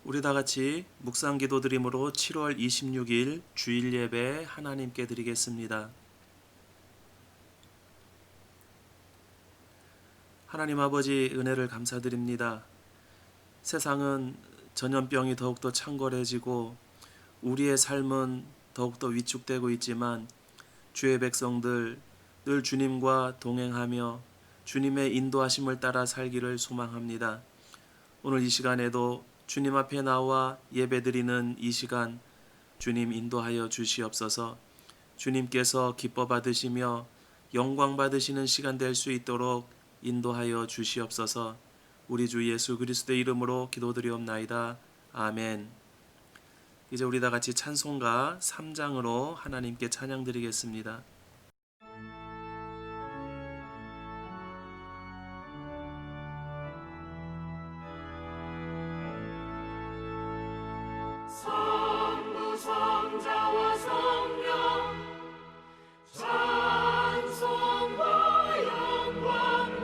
우리 다 같이 묵상 기도 드림으로 7월 26일 주일 예배 하나님께 드리겠습니다. 하나님 아버지 은혜를 감사드립니다. 세상은 전염병이 더욱더 창궐해지고 우리의 삶은 더욱더 위축되고 있지만 주의 백성들 늘 주님과 동행하며 주님의 인도하심을 따라 살기를 소망합니다. 오늘 이 시간에도 주님 앞에 나와 예배드리는 이 시간 주님 인도하여 주시옵소서. 주님께서 기뻐 받으시며 영광 받으시는 시간 될 수 있도록 인도하여 주시옵소서. 우리 주 예수 그리스도의 이름으로 기도드리옵나이다. 아멘. 이제 우리 다 같이 찬송가 3장으로 하나님께 찬양 드리겠습니다. 성부 성자와 성령 찬송과 영광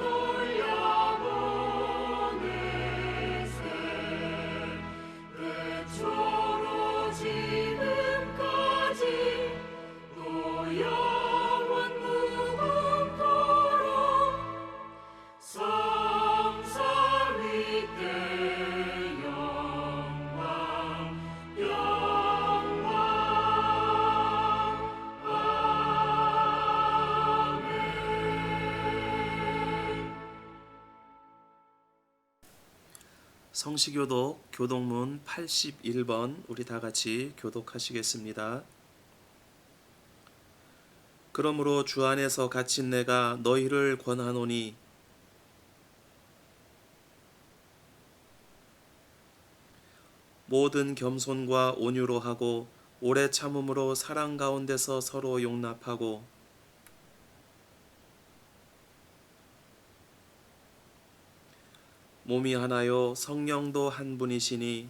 돌려보내세 태초로 지금까지 또 영원 무궁토록 성삼 위대 성시교독 교독문 81번 우리 다 같이 교독하시겠습니다. 그러므로 주 안에서 갇힌 내가 너희를 권하노니 모든 겸손과 온유로 하고 오래 참음으로 사랑 가운데서 서로 용납하고 몸이 하나요 성령도 한 분이시니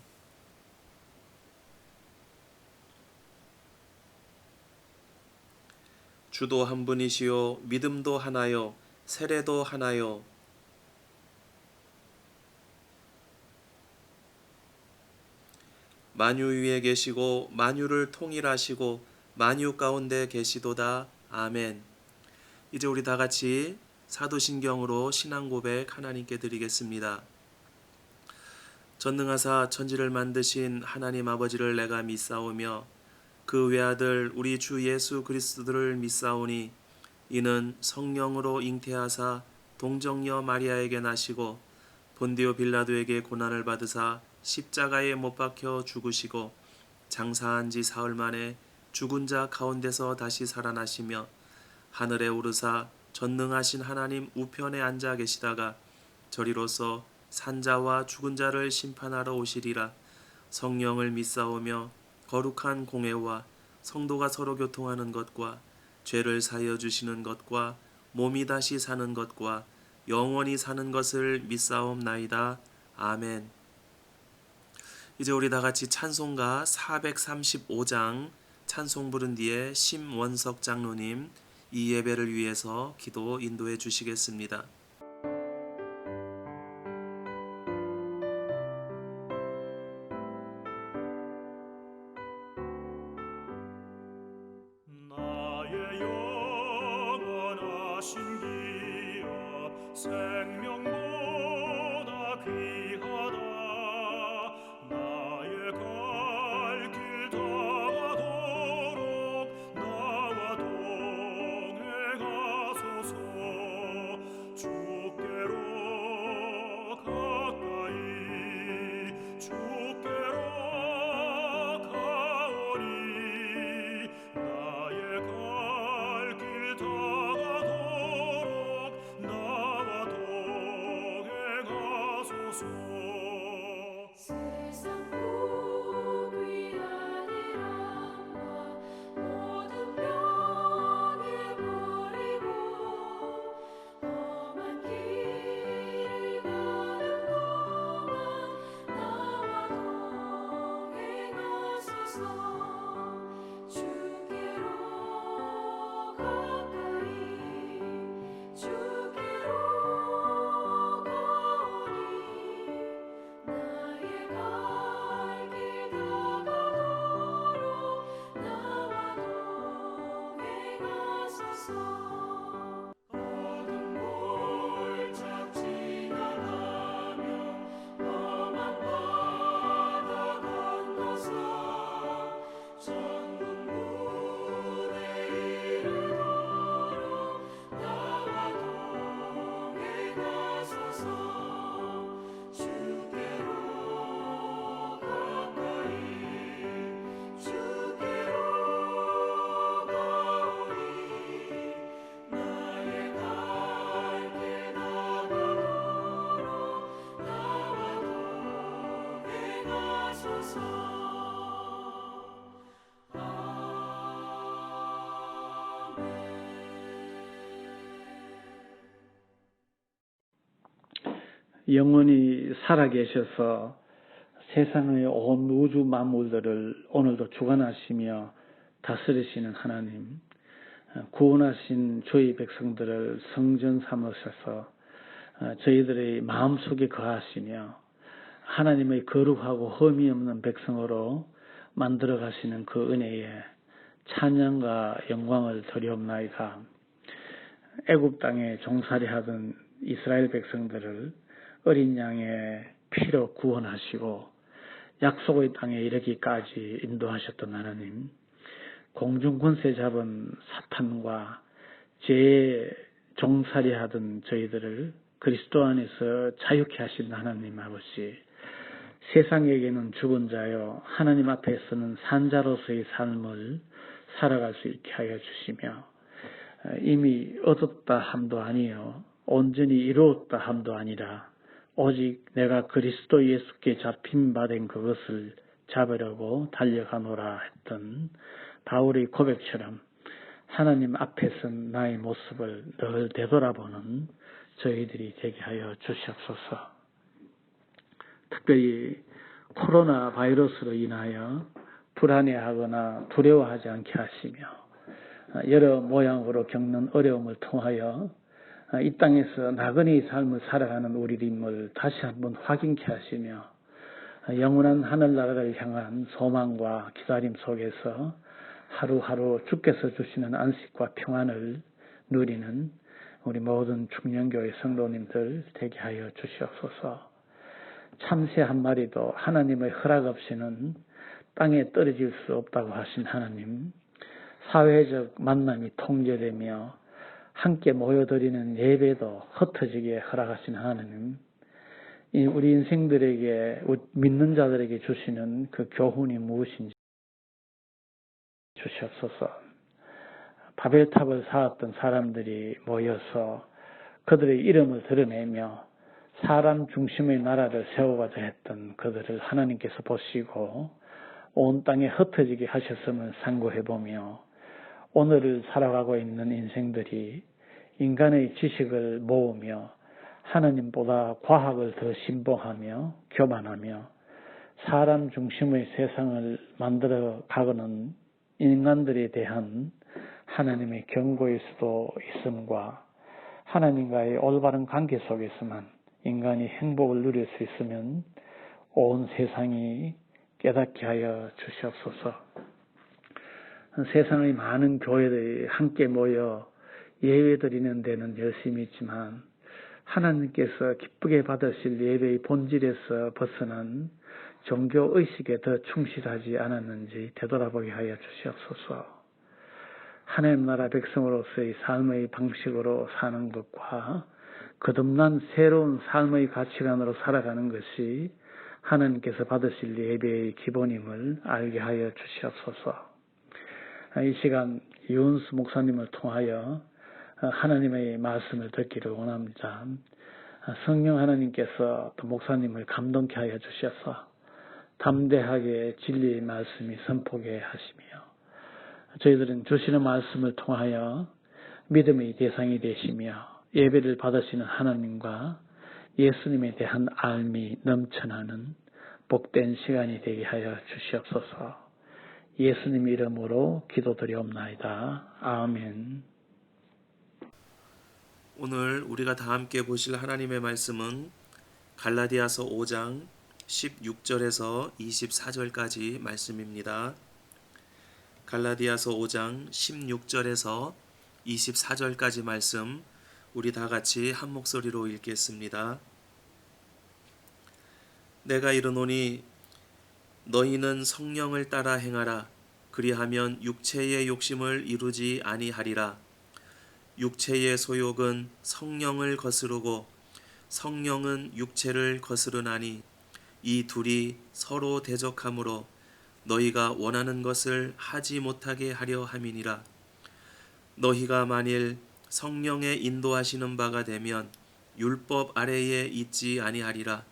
주도 한 분이시요 믿음도 하나요 세례도 하나요 만유 위에 계시고 만유를 통일하시고 만유 가운데 계시도다. 아멘. 이제 우리 다 같이 사도신경으로 신앙 고백 하나님께 드리겠습니다. 전능하사 천지를 만드신 하나님 아버지를 내가 믿사오며 그 외아들 우리 주 예수 그리스도를 믿사오니 이는 성령으로 잉태하사 동정녀 마리아에게 나시고 본디오 빌라도에게 고난을 받으사 십자가에 못 박혀 죽으시고 장사한 지 사흘 만에 죽은 자 가운데서 다시 살아나시며 하늘에 오르사 전능하신 하나님 우편에 앉아 계시다가 저리로서 산자와 죽은 자를 심판하러 오시리라. 성령을 믿사오며 거룩한 공회와 성도가 서로 교통하는 것과 죄를 사하여 주시는 것과 몸이 다시 사는 것과 영원히 사는 것을 믿사옵나이다. 아멘. 이제 우리 다 같이 찬송가 435장 찬송 부른 뒤에 심원석 장로님 이 예배를 위해서 기도 인도해 주시겠습니다. 나의 영원하신 기업 생명보다 귀하다 나의 갈 길 다가도록 나와 동행하소서 주께로 가까이 주께로 가오니 나의 갈 길 다가도록 나와 동행하소서 세상 복 위하니라 모든 병에 버리고 험한 길을 가는 동안 나와 동행하소서 주께로 가까이 주께로 가오니 나의 갈 영원히 살아계셔서 세상의 온 우주 만물들을 오늘도 주관하시며 다스리시는 하나님, 구원하신 저희 백성들을 성전 삼으셔서 저희들의 마음속에 거하시며 하나님의 거룩하고 흠이 없는 백성으로 만들어 가시는 그 은혜에 찬양과 영광을 드리옵나이다. 애굽 땅에 종살이 하던 이스라엘 백성들을 어린 양의 피로 구원하시고 약속의 땅에 이르기까지 인도하셨던 하나님, 공중 권세 잡은 사탄과 죄의 종살이 하던 저희들을 그리스도 안에서 자유케 하신 하나님 아버지, 세상에게는 죽은 자요 하나님 앞에서는 산자로서의 삶을 살아갈 수 있게 하여 주시며, 이미 얻었다 함도 아니요 온전히 이루었다 함도 아니라 오직 내가 그리스도 예수께 잡힌 바 된 그것을 잡으려고 달려가노라 했던 바울의 고백처럼 하나님 앞에서 나의 모습을 늘 되돌아보는 저희들이 되게 하여 주시옵소서. 특별히 코로나 바이러스로 인하여 불안해하거나 두려워하지 않게 하시며 여러 모양으로 겪는 어려움을 통하여 이 땅에서 나그네의 삶을 살아가는 우리임을 다시 한번 확인케 하시며 영원한 하늘나라를 향한 소망과 기다림 속에서 하루하루 주께서 주시는 안식과 평안을 누리는 우리 모든 충령교회 성도님들 되게 하여 주시옵소서. 참새 한 마리도 하나님의 허락 없이는 땅에 떨어질 수 없다고 하신 하나님, 사회적 만남이 통제되며 함께 모여드리는 예배도 흩어지게 허락하신 하나님, 우리 인생들에게, 믿는 자들에게 주시는 그 교훈이 무엇인지 주시옵소서. 바벨탑을 쌓았던 사람들이 모여서 그들의 이름을 드러내며 사람 중심의 나라를 세워가자 했던 그들을 하나님께서 보시고 온 땅에 흩어지게 하셨음을 상고해보며 오늘을 살아가고 있는 인생들이 인간의 지식을 모으며 하나님보다 과학을 더 신봉하며 교만하며 사람 중심의 세상을 만들어 가고는 인간들에 대한 하나님의 경고일 수도 있음과 하나님과의 올바른 관계 속에서만 인간이 행복을 누릴 수 있으면 온 세상이 깨닫게 하여 주시옵소서. 세상의 많은 교회들이 함께 모여 예배드리는 데는 열심히 있지만 하나님께서 기쁘게 받으실 예배의 본질에서 벗어난 종교의식에 더 충실하지 않았는지 되돌아보게 하여 주시옵소서. 하나님 나라 백성으로서의 삶의 방식으로 사는 것과 거듭난 새로운 삶의 가치관으로 살아가는 것이 하나님께서 받으실 예배의 기본임을 알게 하여 주시옵소서. 이 시간 이윤수 목사님을 통하여 하나님의 말씀을 듣기를 원합니다. 성령 하나님께서 또 목사님을 감동케 하여 주셔서 담대하게 진리의 말씀이 선포게 하시며 저희들은 주시는 말씀을 통하여 믿음의 대상이 되시며 예배를 받으시는 하나님과 예수님에 대한 알미 넘쳐나는 복된 시간이 되게 하여 주시옵소서. 예수님 이름으로 기도드리옵나이다. 아멘. 오늘 우리가 다 함께 보실 하나님의 말씀은 갈라디아서 5장 16절에서 24절까지 말씀입니다. 갈라디아서 5장 16절에서 24절까지 말씀 우리 다 같이 한 목소리로 읽겠습니다. 내가 이르노니 너희는 성령을 따라 행하라. 그리하면 육체의 욕심을 이루지 아니하리라. 육체의 소욕은 성령을 거스르고 성령은 육체를 거스르나니 이 둘이 서로 대적하므로 너희가 원하는 것을 하지 못하게 하려 함이니라. 너희가 만일 성령의 인도하시는 바가 되면 율법 아래에 있지 아니하리라.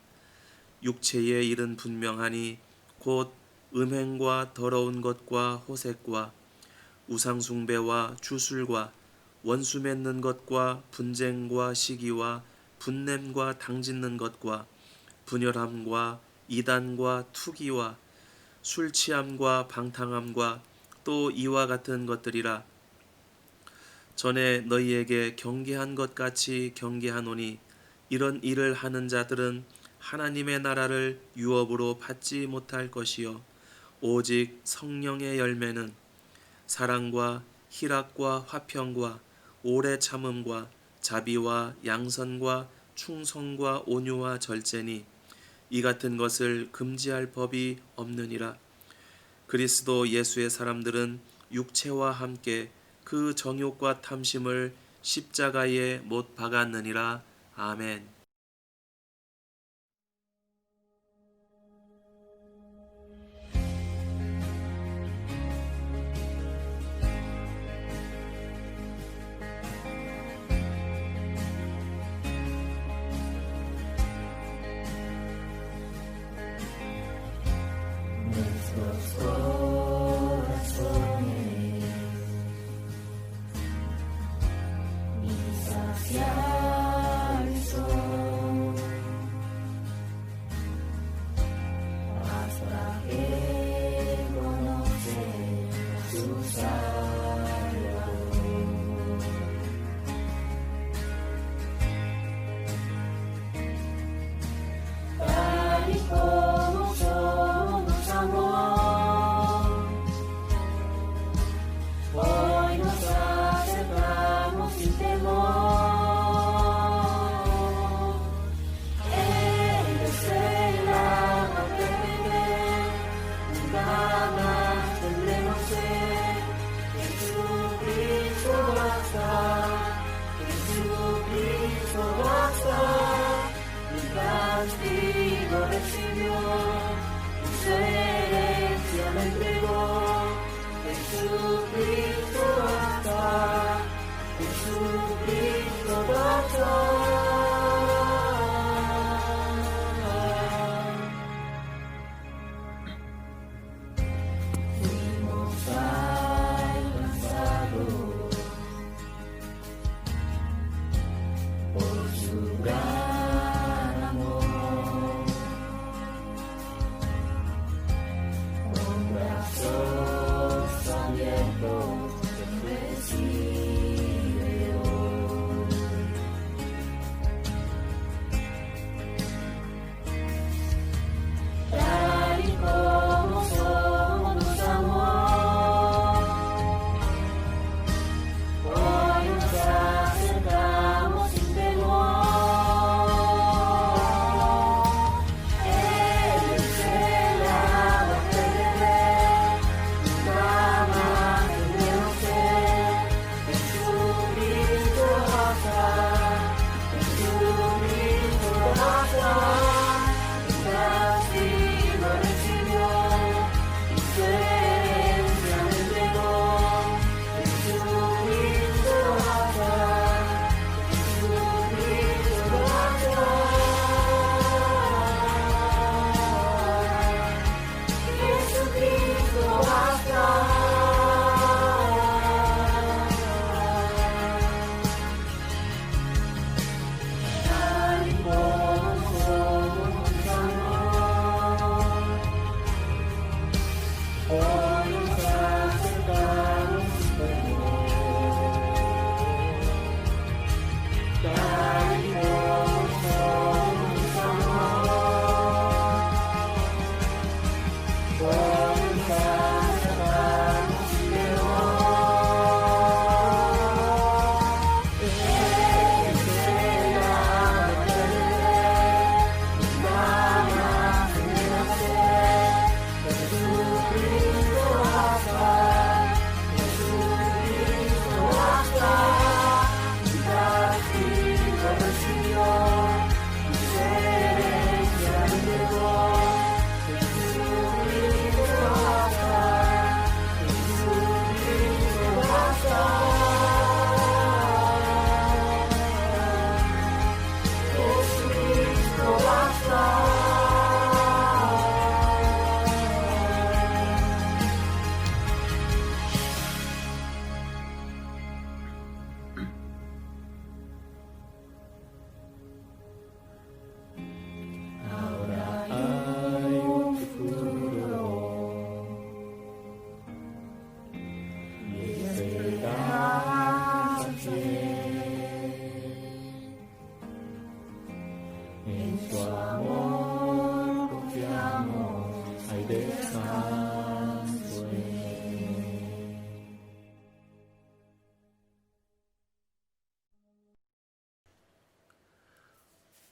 육체의 일은 분명하니 곧 음행과 더러운 것과 호색과 우상숭배와 주술과 원수 맺는 것과 분쟁과 시기와 분냄과 당짓는 것과 분열함과 이단과 투기와 술 취함과 방탕함과 또 이와 같은 것들이라. 전에 너희에게 경계한 것 같이 경계하노니 이런 일을 하는 자들은 하나님의 나라를 유업으로 받지 못할 것이요 오직 성령의 열매는 사랑과 희락과 화평과 오래 참음과 자비와 양선과 충성과 온유와 절제니 이 같은 것을 금지할 법이 없느니라. 그리스도 예수의 사람들은 육체와 함께 그 정욕과 탐심을 십자가에 못 박았느니라. 아멘. Mi saziar il sole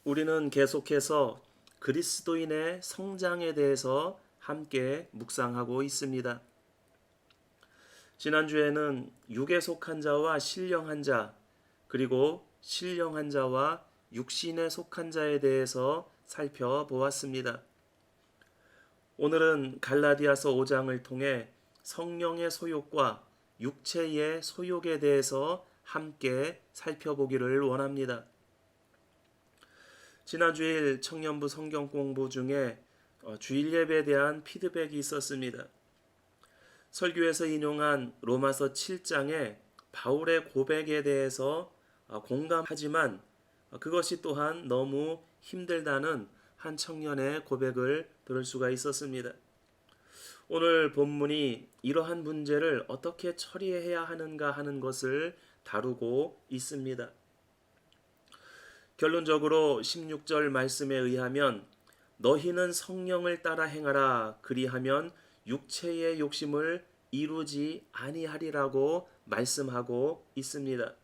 우리는 계속해서 그리스도인의 성장에 대해서 함께 묵상하고 있습니다. 지난주에는 육에 속한 자와 신령한 자, 그리고 신령한 자와 육신에 속한 자에 대해서 살펴보았습니다. 오늘은 갈라디아서 5장을 통해 성령의 소욕과 육체의 소욕에 대해서 함께 살펴보기를 원합니다. 지난 주일 청년부 성경 공부 중에 주일 예배에 대한 피드백이 있었습니다. 설교에서 인용한 로마서 7장의 바울의 고백에 대해서 공감하지만 그것이 또한 너무 힘들다는 한 청년의 고백을 들을 수가 있었습니다. 오늘 본문이 이러한 문제를 어떻게 처리해야 하는가 하는 것을 다루고 있습니다. 결론적으로 16절 말씀에 의하면 너희는 성령을 따라 행하라 그리하면 육체의 욕심을 이루지 아니하리라고 말씀하고 있습니다.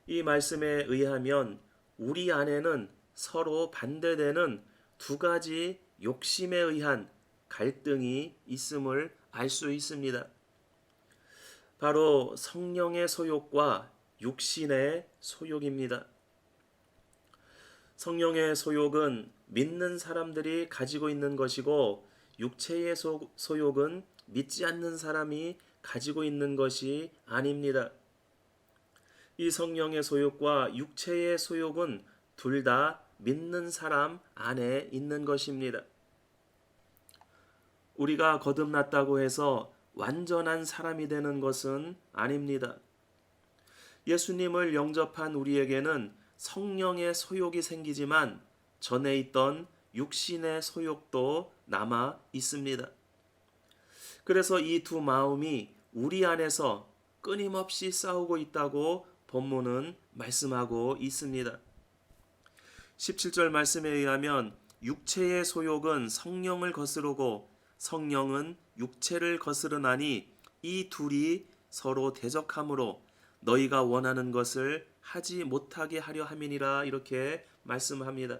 이 말씀에 의하면 우리 안에는 서로 반대되는 두 가지 욕심에 의한 갈등이 있음을 알 수 있습니다. 바로 성령의 소욕과 육신의 소욕입니다. 성령의 소욕은 믿는 사람들이 가지고 있는 것이고 육체의 소욕은 믿지 않는 사람이 가지고 있는 것이 아닙니다. 이 성령의 소욕과 육체의 소욕은 둘 다 믿는 사람 안에 있는 것입니다. 우리가 거듭났다고 해서 완전한 사람이 되는 것은 아닙니다. 예수님을 영접한 우리에게는 성령의 소욕이 생기지만 전에 있던 육신의 소욕도 남아 있습니다. 그래서 이 두 마음이 우리 안에서 끊임없이 싸우고 있다고 본문은 말씀하고 있습니다. 17절 말씀에 의하면 육체의 소욕은 성령을 거스르고 성령은 육체를 거스르나니 이 둘이 서로 대적하므로 너희가 원하는 것을 하지 못하게 하려 함이니라 이렇게 말씀합니다.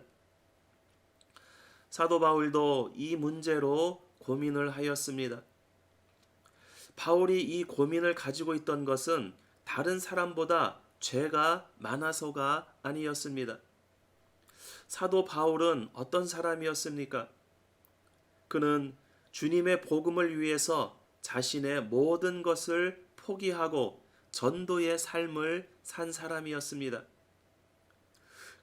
사도 바울도 이 문제로 고민을 하였습니다. 바울이 이 고민을 가지고 있던 것은 다른 사람보다 죄가 많아서가 아니었습니다. 사도 바울은 어떤 사람이었습니까? 그는 주님의 복음을 위해서 자신의 모든 것을 포기하고 전도의 삶을 산 사람이었습니다.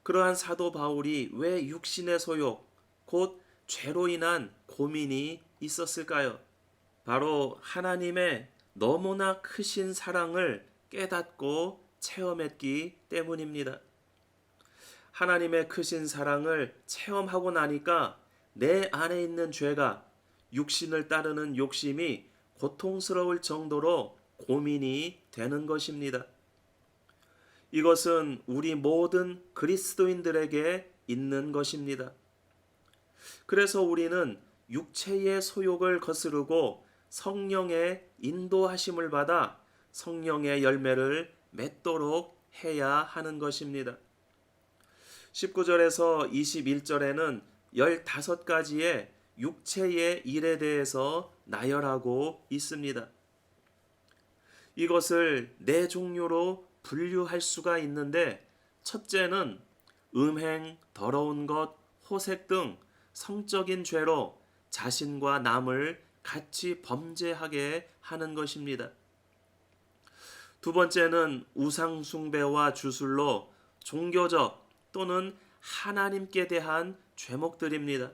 그러한 사도 바울이 왜 육신의 소욕, 곧 죄로 인한 고민이 있었을까요? 바로 하나님의 너무나 크신 사랑을 깨닫고 체험했기 때문입니다. 하나님의 크신 사랑을 체험하고 나니까 내 안에 있는 죄가 육신을 따르는 욕심이 고통스러울 정도로 고민이 되는 것입니다. 이것은 우리 모든 그리스도인들에게 있는 것입니다. 그래서 우리는 육체의 소욕을 거스르고 성령의 인도하심을 받아 성령의 열매를 맺도록 해야 하는 것입니다. 19절에서 21절에는 15가지의 육체의 일에 대해서 나열하고 있습니다. 이것을 네 종류로 분류할 수가 있는데 첫째는 음행, 더러운 것, 호색 등 성적인 죄로 자신과 남을 같이 범죄하게 하는 것입니다. 두 번째는 우상 숭배와 주술로 종교적 또는 하나님께 대한 죄목들입니다.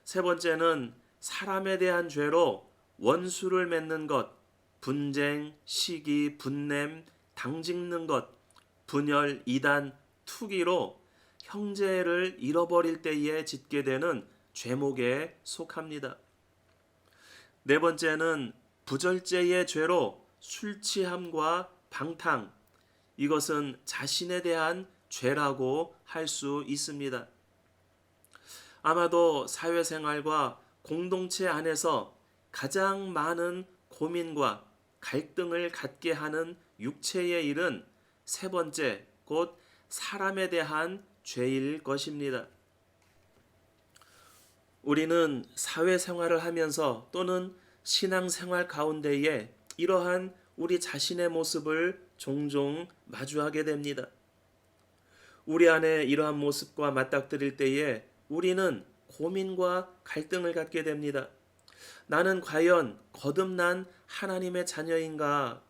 세 번째는 사람에 대한 죄로 원수를 맺는 것, 분쟁, 시기, 분냄, 당짓는 것, 분열, 이단, 투기로 형제를 잃어버릴 때에 짓게 되는 죄목에 속합니다. 네 번째는 부절제의 죄로 술 취함과 방탕, 이것은 자신에 대한 죄라고 할 수 있습니다. 아마도 사회생활과 공동체 안에서 가장 많은 고민과 갈등을 갖게 하는 육체의 일은 세 번째, 곧 사람에 대한 죄일 것입니다. 우리는 사회생활을 하면서 또는 신앙생활 가운데에 이러한 우리 자신의 모습을 종종 마주하게 됩니다. 우리 안에 이러한 모습과 맞닥뜨릴 때에 우리는 고민과 갈등을 갖게 됩니다. 나는 과연 거듭난 하나님의 자녀인가?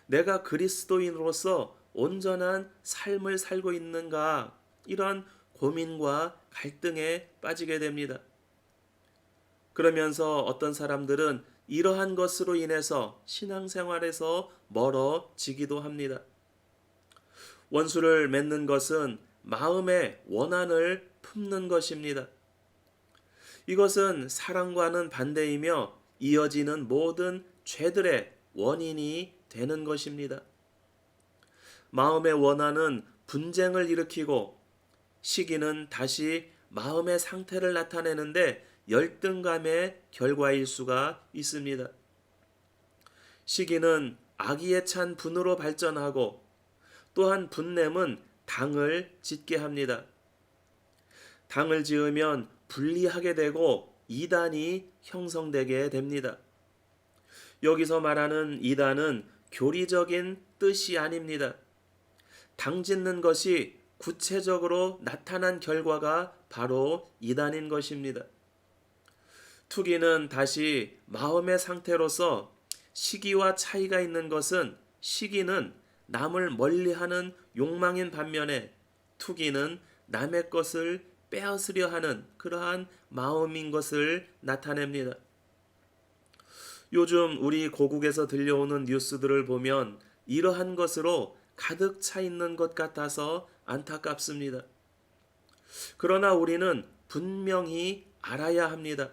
내가 그리스도인으로서 온전한 삶을 살고 있는가? 이런 고민과 갈등에 빠지게 됩니다. 그러면서 어떤 사람들은 이러한 것으로 인해서 신앙생활에서 멀어지기도 합니다. 원수를 맺는 것은 마음의 원한을 품는 것입니다. 이것은 사랑과는 반대이며 이어지는 모든 죄들의 원인이 되는 것입니다. 마음의 원한은 분쟁을 일으키고 시기는 다시 마음의 상태를 나타내는데 열등감의 결과일 수가 있습니다. 시기는 악의에 찬 분으로 발전하고 또한 분냄은 당을 짓게 합니다. 당을 지으면 분리하게 되고 이단이 형성되게 됩니다. 여기서 말하는 이단은 교리적인 뜻이 아닙니다. 당 짓는 것이 구체적으로 나타난 결과가 바로 이단인 것입니다. 투기는 다시 마음의 상태로서 시기와 차이가 있는 것은 시기는 남을 멀리하는 욕망인 반면에 투기는 남의 것을 빼앗으려 하는 그러한 마음인 것을 나타냅니다. 요즘 우리 고국에서 들려오는 뉴스들을 보면 이러한 것으로 가득 차 있는 것 같아서 안타깝습니다. 그러나 우리는 분명히 알아야 합니다.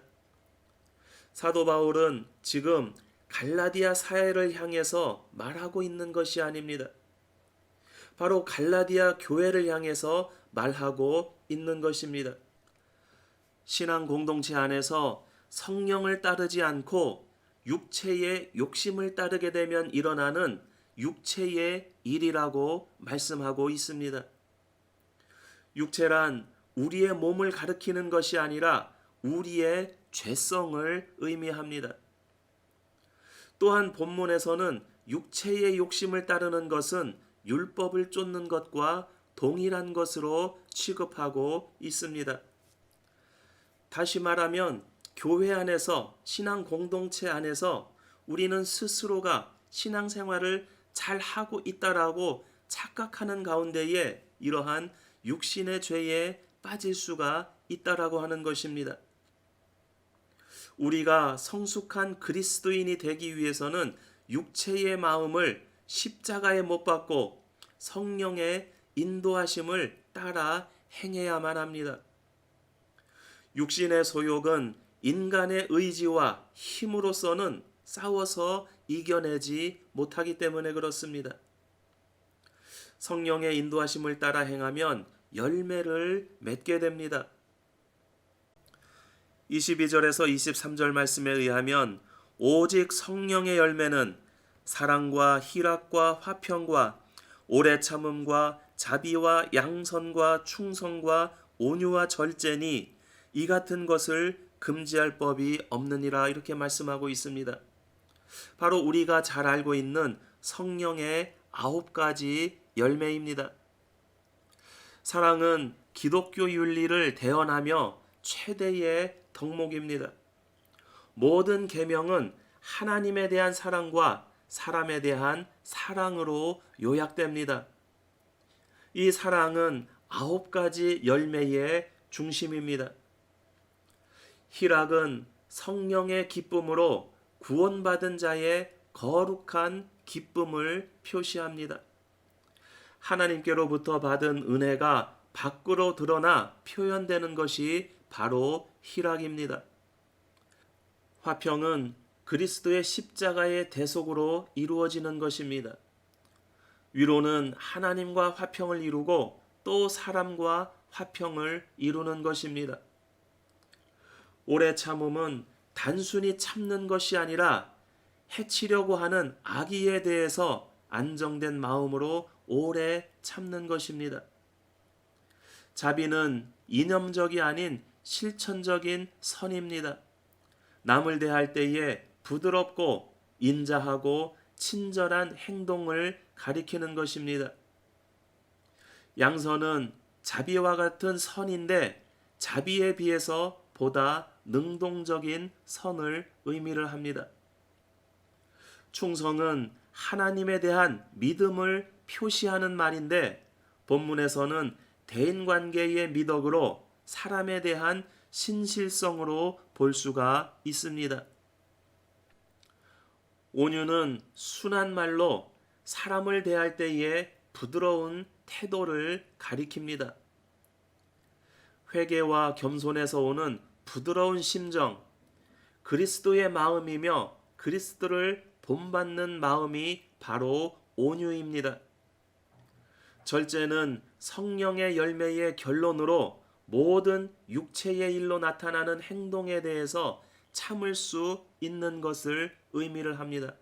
사도 바울은 지금 갈라디아 사회를 향해서 말하고 있는 것이 아닙니다. 바로 갈라디아 교회를 향해서 말하고 있는 것입니다. 신앙 공동체 안에서 성령을 따르지 않고 육체의 욕심을 따르게 되면 일어나는 육체의 일이라고 말씀하고 있습니다. 육체란 우리의 몸을 가리키는 것이 아니라 우리의 죄성을 의미합니다. 또한 본문에서는 육체의 욕심을 따르는 것은 율법을 쫓는 것과 동일한 것으로 취급하고 있습니다. 다시 말하면 교회 안에서 신앙 공동체 안에서 우리는 스스로가 신앙생활을 잘 하고 있다라고 착각하는 가운데에 이러한 육신의 죄에 빠질 수가 있다라고 하는 것입니다. 우리가 성숙한 그리스도인이 되기 위해서는 육체의 마음을 십자가에 못 박고 성령의 인도하심을 따라 행해야만 합니다. 육신의 소욕은 인간의 의지와 힘으로서는 싸워서 이겨내지 못하기 때문에 그렇습니다. 성령의 인도하심을 따라 행하면 열매를 맺게 됩니다. 22절에서 23절 말씀에 의하면 오직 성령의 열매는 사랑과 희락과 화평과 오래 참음과 자비와 양선과 충성과 온유와 절제니 이 같은 것을 금지할 법이 없느니라 이렇게 말씀하고 있습니다. 바로 우리가 잘 알고 있는 성령의 9가지 열매입니다. 사랑은 기독교 윤리를 대언하며 최대의 덕목입니다. 모든 계명은 하나님에 대한 사랑과 사람에 대한 사랑으로 요약됩니다. 이 사랑은 9가지 열매의 중심입니다. 희락은 성령의 기쁨으로 구원받은 자의 거룩한 기쁨을 표시합니다. 하나님께로부터 받은 은혜가 밖으로 드러나 표현되는 것이 바로 희락입니다. 화평은 그리스도의 십자가의 대속으로 이루어지는 것입니다. 위로는 하나님과 화평을 이루고 또 사람과 화평을 이루는 것입니다. 오래 참음은 단순히 참는 것이 아니라 해치려고 하는 악의에 대해서 안정된 마음으로 오래 참는 것입니다. 자비는 이념적이 아닌 실천적인 선입니다. 남을 대할 때에 부드럽고 인자하고 친절한 행동을 가리키는 것입니다. 양선은 자비와 같은 선인데 자비에 비해서 보다 능동적인 선을 의미를 합니다. 충성은 하나님에 대한 믿음을 표시하는 말인데 본문에서는 대인관계의 미덕으로 사람에 대한 신실성으로 볼 수가 있습니다. 온유는 순한 말로 사람을 대할 때에 부드러운 태도를 가리킵니다. 회개와 겸손에서 오는 부드러운 심정, 그리스도의 마음이며 그리스도를 본받는 마음이 바로 온유입니다. 절제는 성령의 열매의 결론으로 모든 육체의 일로 나타나는 행동에 대해서 참을 수 있는 것을 의미를 합니다.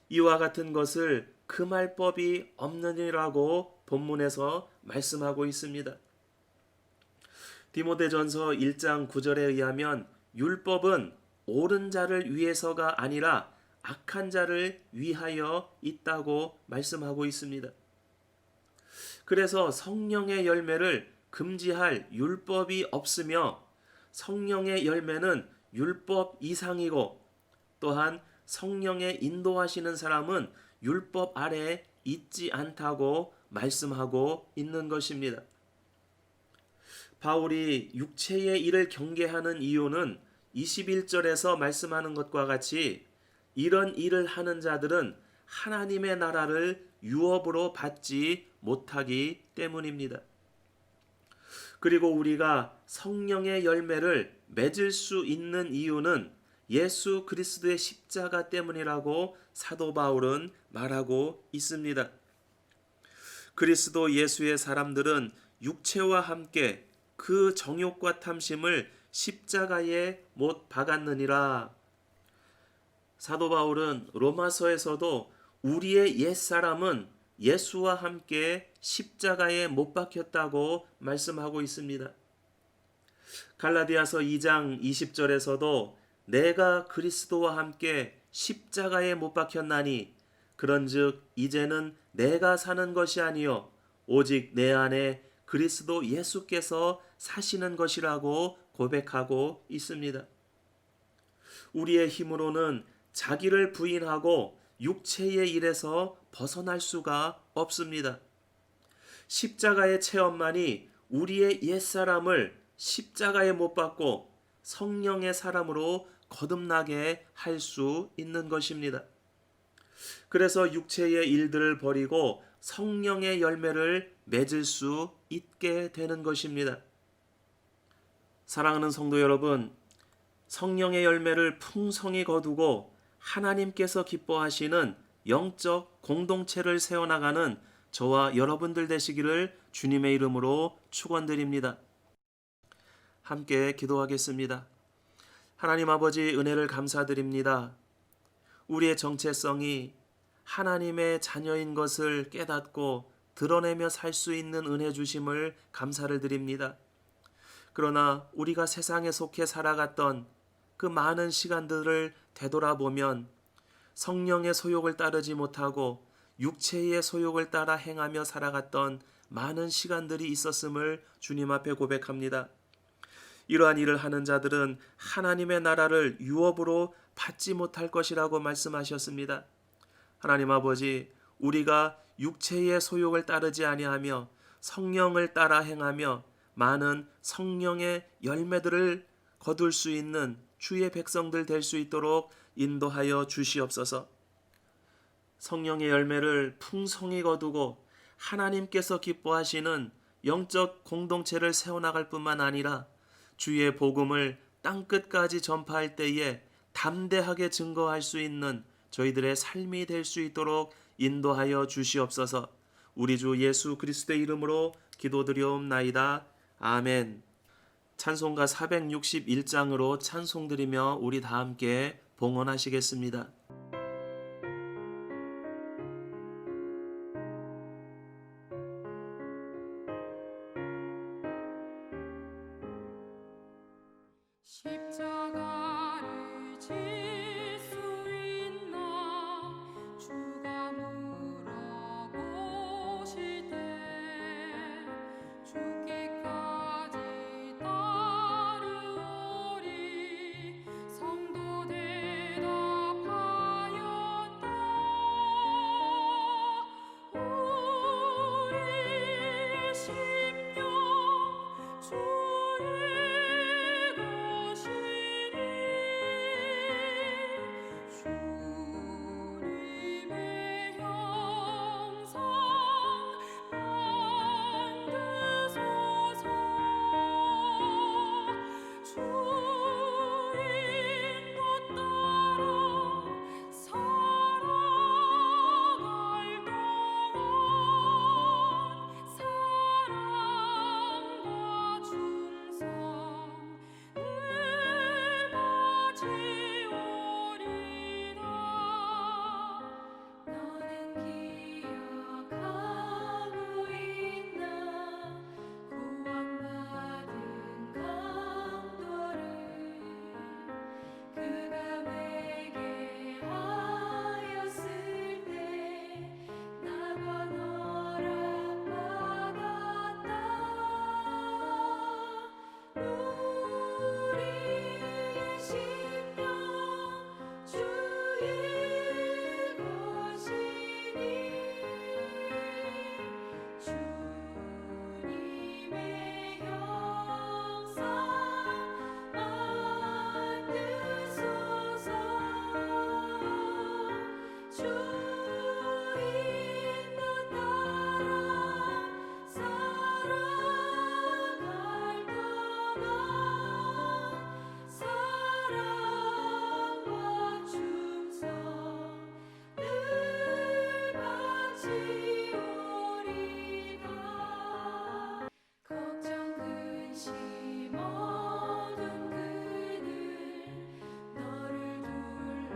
이와 같은 것을 금할 법이 없느니라고 본문에서 말씀하고 있습니다. 디모데전서 1장 9절에 의하면 율법은 옳은 자를 위해서가 아니라 악한 자를 위하여 있다고 말씀하고 있습니다. 그래서 성령의 열매를 금지할 율법이 없으며 성령의 열매는 율법 이상이고 또한 성령의 인도하시는 사람은 율법 아래 있지 않다고 말씀하고 있는 것입니다. 바울이 육체의 일을 경계하는 이유는 21절에서 말씀하는 것과 같이 이런 일을 하는 자들은 하나님의 나라를 유업으로 받지 못하기 때문입니다. 그리고 우리가 성령의 열매를 맺을 수 있는 이유는 예수 그리스도의 십자가 때문이라고 사도 바울은 말하고 있습니다. 그리스도 예수의 사람들은 육체와 함께 그 정욕과 탐심을 십자가에 못 박았느니라. 사도 바울은 로마서에서도 우리의 옛사람은 예수와 함께 십자가에 못 박혔다고 말씀하고 있습니다. 갈라디아서 2장 20절에서도 내가 그리스도와 함께 십자가에 못 박혔나니 그런즉 이제는 내가 사는 것이 아니요 오직 내 안에 그리스도 예수께서 사시는 것이라고 고백하고 있습니다. 우리의 힘으로는 자기를 부인하고 육체의 일에서 벗어날 수가 없습니다. 십자가의 체험만이 우리의 옛사람을 십자가에 못 박고 성령의 사람으로 거듭나게 할 수 있는 것입니다. 그래서 육체의 일들을 버리고 성령의 열매를 맺을 수 있게 되는 것입니다. 사랑하는 성도 여러분, 성령의 열매를 풍성히 거두고 하나님께서 기뻐하시는 영적 공동체를 세워나가는 저와 여러분들 되시기를 주님의 이름으로 축원드립니다. 함께 기도하겠습니다. 하나님 아버지 은혜를 감사드립니다. 우리의 정체성이 하나님의 자녀인 것을 깨닫고 드러내며 살 수 있는 은혜 주심을 감사를 드립니다. 그러나 우리가 세상에 속해 살아갔던 그 많은 시간들을 되돌아보면 성령의 소욕을 따르지 못하고 육체의 소욕을 따라 행하며 살아갔던 많은 시간들이 있었음을 주님 앞에 고백합니다. 이러한 일을 하는 자들은 하나님의 나라를 유업으로 받지 못할 것이라고 말씀하셨습니다. 하나님 아버지, 우리가 육체의 소욕을 따르지 아니하며 성령을 따라 행하며 많은 성령의 열매들을 거둘 수 있는 주의 백성들 될 수 있도록 인도하여 주시옵소서. 성령의 열매를 풍성히 거두고 하나님께서 기뻐하시는 영적 공동체를 세워나갈 뿐만 아니라 주의 복음을 땅끝까지 전파할 때에 담대하게 증거할 수 있는 저희들의 삶이 될 수 있도록 인도하여 주시옵소서. 우리 주 예수 그리스도의 이름으로 기도드리옵나이다. 아멘. 찬송가 461장으로 찬송드리며 우리 다 함께 봉헌하시겠습니다. 십자가를 질 수 있나 주가 물어보실 때 죽기까지 따르오리 성도 대답하였다 우리의 심령 주의 것이니 주님의 형상 만드소서 주 인도 따라 살아갈 동안 사랑과 충성 늘 바치오리라 너는 기억하고 있나 구원받은 강도를 그가 내게 하였을 때 나가 허락받았다 우리의 심령 주의 것이니 주님의 형상 만드소서 주 인도 따라 살아갈 동안 사랑과 충성 늘 바치오리다 걱정 근심 어둔 그늘 너를 둘러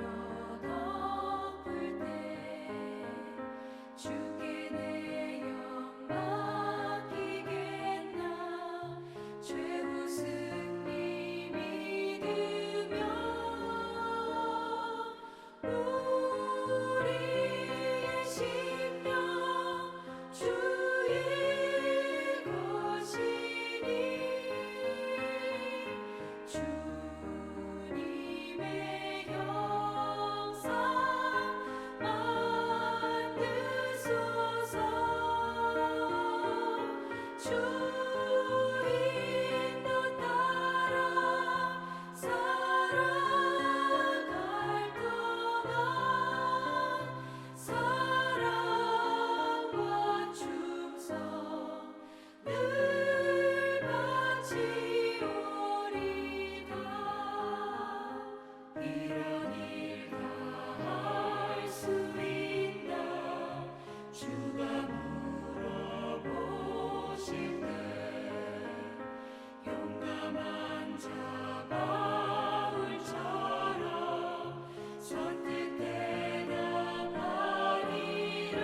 덮을 때 주께 내 영 맡기겠나 최후 승리 믿으며 우리의 심령 주의 것이니 주님의 형상 만드소서 주 인도 따라 살아갈 동안 사랑과 충성 늘 바치오리다 이런 일 다 할 수 있나 주가 물어보실 때 용감한 자 바울처럼 선뜻 대답하리라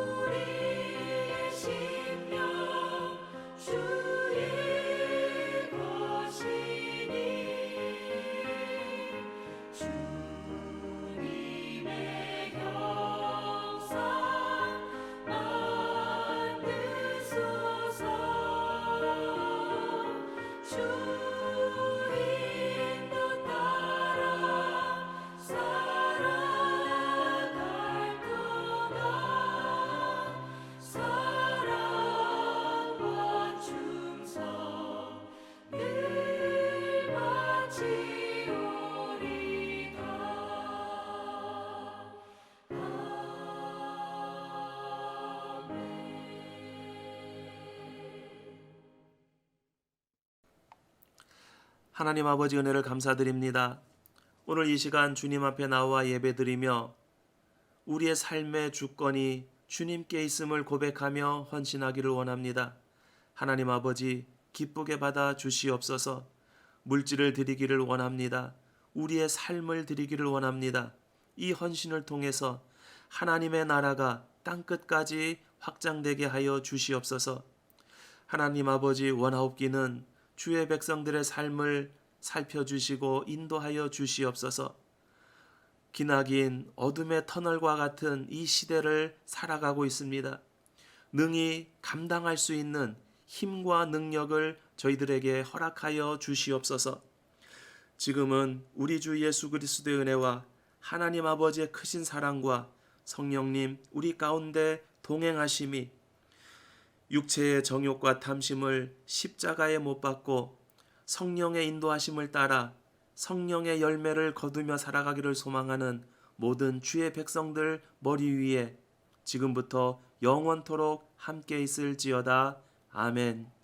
우리의 심령 주의 것이니 주님의 형상 만드소서 주 인도 따라 살아갈 동안 사랑과 충성 늘 바치오리다 하나님 아버지 은혜를 감사드립니다. 오늘 이 시간 주님 앞에 나와 예배드리며 우리의 삶의 주권이 주님께 있음을 고백하며 헌신하기를 원합니다. 하나님 아버지 기쁘게 받아 주시옵소서. 물질을 드리기를 원합니다. 우리의 삶을 드리기를 원합니다. 이 헌신을 통해서 하나님의 나라가 땅끝까지 확장되게 하여 주시옵소서. 하나님 아버지 원하옵기는 주의 백성들의 삶을 살펴주시고 인도하여 주시옵소서. 기나긴 어둠의 터널과 같은 이 시대를 살아가고 있습니다. 능히 감당할 수 있는 힘과 능력을 저희들에게 허락하여 주시옵소서. 지금은 우리 주 예수 그리스도의 은혜와 하나님 아버지의 크신 사랑과 성령님 우리 가운데 동행하심이 육체의 정욕과 탐심을 십자가에 못 박고 성령의 인도하심을 따라 성령의 열매를 거두며 살아가기를 소망하는 모든 주의 백성들 머리 위에 지금부터 영원토록 함께 있을지어다. 아멘.